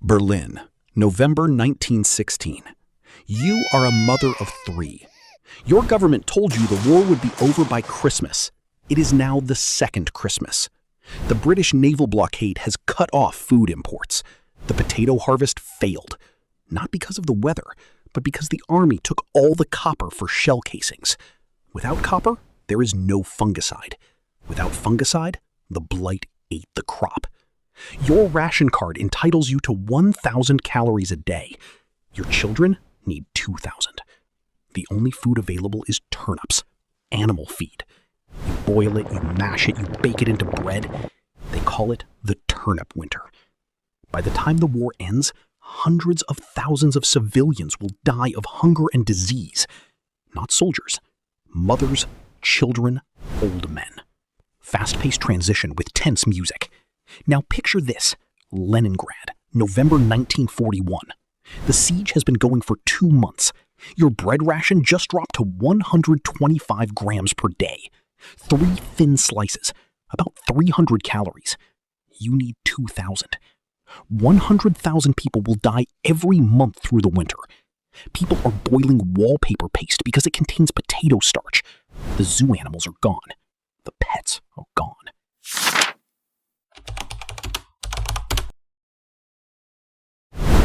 Berlin, November 1916. You are a mother of three. Your government told you the war would be over by Christmas. It is now the second Christmas. The British naval blockade has cut off food imports. The potato harvest failed, not because of the weather, but because the army took all the copper for shell casings. Without copper, there is no fungicide. Without fungicide, the blight ate the crop. Your ration card entitles you to 1,000 calories a day. Your children need 2,000. The only food available is turnips, animal feed. You boil it, you mash it, you bake it into bread. They call it the turnip winter. By the time the war ends, hundreds of thousands of civilians will die of hunger and disease. Not soldiers, mothers, children, old men. Fast-paced transition with tense music. Now picture this, Leningrad, November 1941. The siege has been going for 2 months. Your bread ration just dropped to 125 grams per day. 3 thin slices, about 300 calories. You need 2,000. 100,000 people will die every month through the winter. People are boiling wallpaper paste because it contains potato starch. The zoo animals are gone. The pets are gone.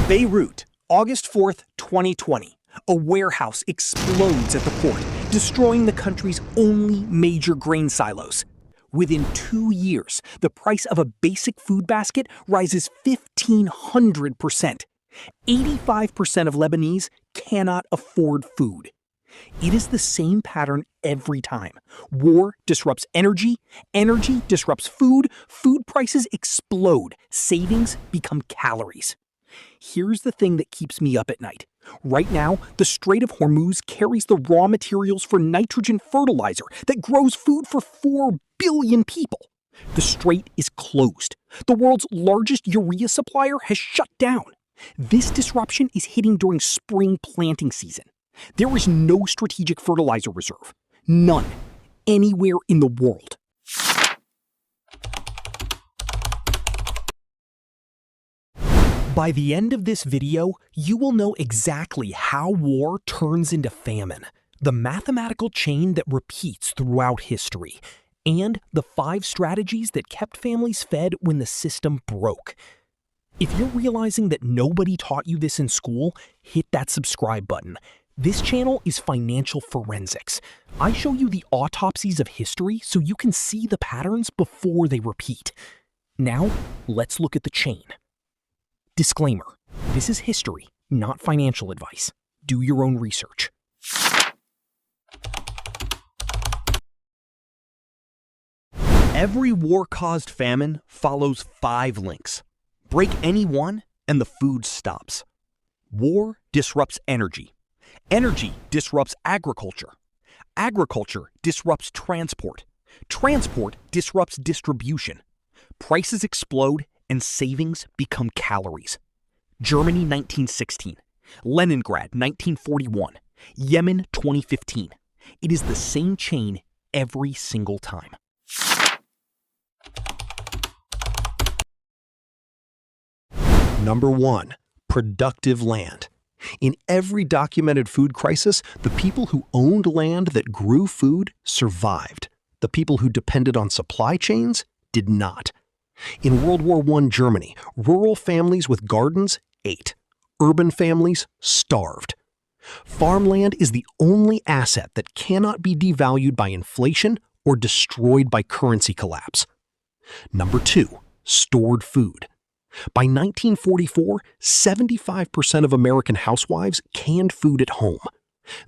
Beirut, August 4th, 2020. A warehouse explodes at the port, destroying the country's only major grain silos. Within 2 years, the price of a basic food basket rises 1,500%. 85% of Lebanese cannot afford food. It is the same pattern every time. War disrupts energy, energy disrupts food, food prices explode, savings become calories. Here's the thing that keeps me up at night. Right now, the Strait of Hormuz carries the raw materials for nitrogen fertilizer that grows food for 4 billion people. The strait is closed. The world's largest urea supplier has shut down. This disruption is hitting during spring planting season. There is no strategic fertilizer reserve. None. Anywhere in the world. By the end of this video, you will know exactly how war turns into famine, the mathematical chain that repeats throughout history, and the 5 strategies that kept families fed when the system broke. If you're realizing that nobody taught you this in school, hit that subscribe button. This channel is financial forensics. I show you the autopsies of history so you can see the patterns before they repeat. Now, let's look at the chain. Disclaimer, this is history, not financial advice. Do your own research. Every war-caused famine follows 5 links. Break any one, and the food stops. War disrupts energy. Energy disrupts agriculture. Agriculture disrupts transport. Transport disrupts distribution. Prices explode, and savings become calories. Germany 1916, Leningrad 1941, Yemen 2015. It is the same chain every single time. Number 1. Productive land. In every documented food crisis, the people who owned land that grew food survived. The people who depended on supply chains did not. In World War I Germany, rural families with gardens ate. Urban families starved. Farmland is the only asset that cannot be devalued by inflation or destroyed by currency collapse. Number 2. Stored food. By 1944, 75% of American housewives canned food at home.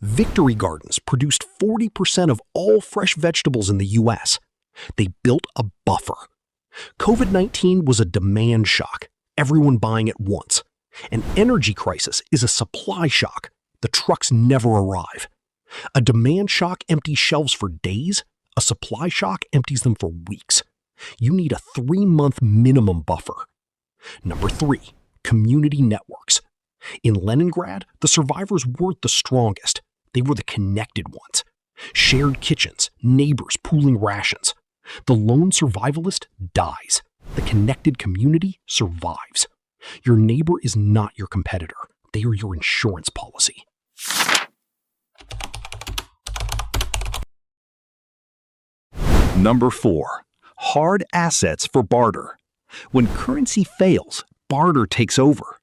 Victory Gardens produced 40% of all fresh vegetables in the U.S. They built a buffer. COVID-19 was a demand shock, everyone buying at once. An energy crisis is a supply shock. The trucks never arrive. A demand shock empties shelves for days. A supply shock empties them for weeks. You need a 3-month minimum buffer. Number 3. Community networks. In Leningrad, the survivors weren't the strongest. They were the connected ones. Shared kitchens, neighbors pooling rations. The lone survivalist dies. The connected community survives. Your neighbor is not your competitor. They are your insurance policy. Number 4. Hard assets for barter. When currency fails, barter takes over.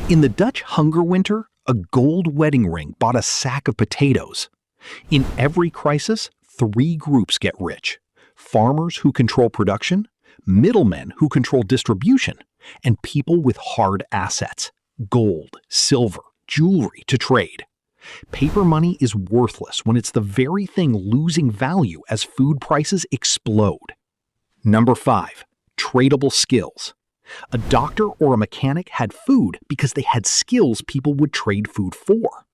In the Dutch hunger winter, a gold wedding ring bought a sack of potatoes. In every crisis, 3 groups get rich: farmers who control production, middlemen who control distribution, and people with hard assets: gold, silver, jewelry to trade. Paper money is worthless when it's the very thing losing value as food prices explode. Number 5. Tradable skills. A doctor or a mechanic had food because they had skills people would trade food for.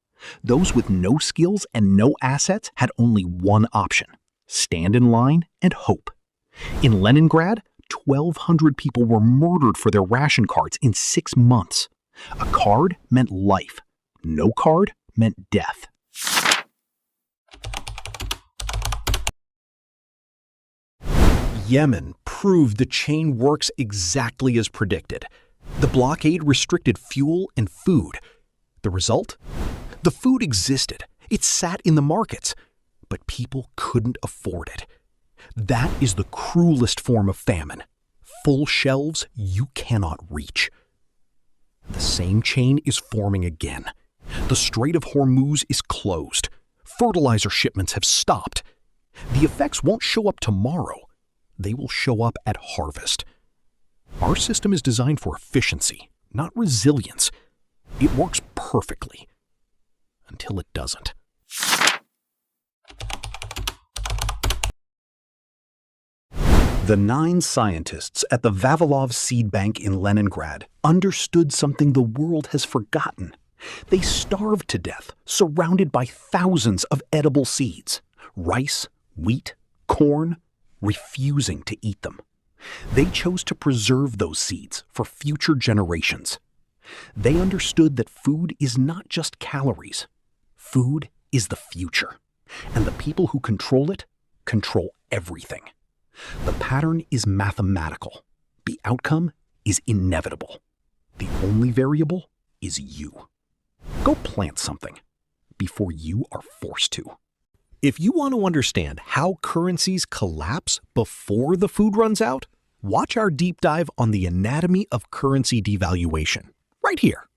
Those with no skills and no assets had only one option: stand in line and hope. In Leningrad, 1,200 people were murdered for their ration cards in 6 months. A card meant life. No card meant death. Yemen proved the chain works exactly as predicted. The blockade restricted fuel and food. The result? The food existed. It sat in the markets. But people couldn't afford it. That is the cruelest form of famine. Full shelves you cannot reach. The same chain is forming again. The Strait of Hormuz is closed. Fertilizer shipments have stopped. The effects won't show up tomorrow. They will show up at harvest. Our system is designed for efficiency, not resilience. It works perfectly. Until it doesn't. The 9 scientists at the Vavilov seed bank in Leningrad understood something the world has forgotten. They starved to death, surrounded by thousands of edible seeds: rice, wheat, corn, refusing to eat them. They chose to preserve those seeds for future generations. They understood that food is not just calories. Food is the future, and the people who control it control everything. The pattern is mathematical. The outcome is inevitable. The only variable is you. Go plant something before you are forced to. If you want to understand how currencies collapse before the food runs out, watch our deep dive on the anatomy of currency devaluation, right here.